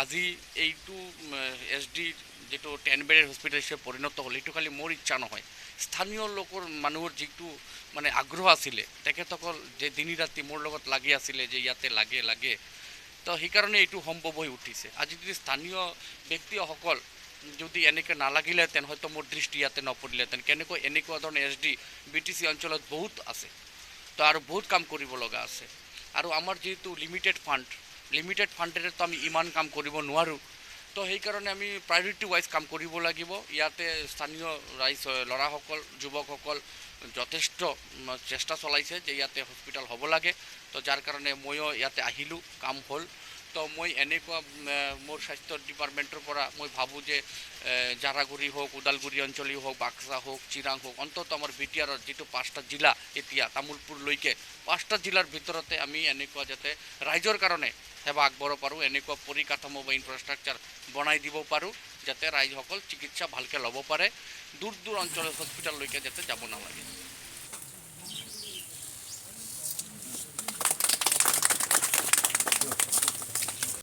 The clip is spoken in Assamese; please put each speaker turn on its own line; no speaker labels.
আজি এইটো SD যেটো 10 বেডেড হস্পিটেল হিচাপে পৰিণত হ'ল এইটো খালি মোৰ ইচ্ছা নহয় স্থানীয় লোকৰ মানুহৰ যিটো মানে আগ্ৰহ আছিলে তেখেতসকল যে দিনী ৰাতি মোৰ লগত লাগি আছিলে যে ইয়াতে লাগে তো সেইকাৰণে এইটো সম্ভৱ হৈ উঠিছে আজি যদি স্থানীয় ব্যক্তিসকল যদি এনেকৈ নালাগিলেহেঁতেন হয়তো মোৰ দৃষ্টি ইয়াতে নপৰিলেহেঁতেন কেনেকৈ এনেকুৱা ধৰণৰ SD BTC অঞ্চলত বহুত আছে তো আৰু বহুত কাম কৰিব লগা আছে আৰু আমাৰ যেহেতু লিমিটেড ফাণ্ডেৰে তো আমি ইমান কাম কৰিব নোৱাৰোঁ তো সেইকাৰণে আমি প্ৰায়ৰিটি ৱাইজ কাম কৰিব লাগিব ইয়াতে স্থানীয় ৰাইজ ল'ৰাসকল যুৱকসকল যথেষ্ট চেষ্টা চলাইছে যে ইয়াতে হস্পিটেল হ'ব লাগে তো যাৰ কাৰণে ময়ো ইয়াতে আহিলোঁ কাম হ'ল তো মই এনেকুৱা মোৰ স্বাস্থ্য ডিপাৰ্টমেণ্টৰ পৰা মই ভাবোঁ যে জাৰাগুৰি হওক ওদালগুৰি অঞ্চলেই হওক বাক্সা হওক চিৰাং হওক অন্ততঃ আমাৰ BTRৰ যিটো 5টা জিলা এতিয়া তামোলপুৰলৈকে 5টা জিলাৰ ভিতৰতে আমি এনেকুৱা যাতে ৰাইজৰ কাৰণে সেৱা আগবঢ়াব পাৰোঁ এনেকুৱা পৰিকাঠামো বা ইনফ্ৰাষ্ট্ৰাকচাৰ বনাই দিব পাৰোঁ যাতে ৰাইজসকল চিকিৎসা ভালকৈ ল'ব পাৰে দূৰ অঞ্চলৰ হস্পিটেললৈকে যাতে যাব নালাগে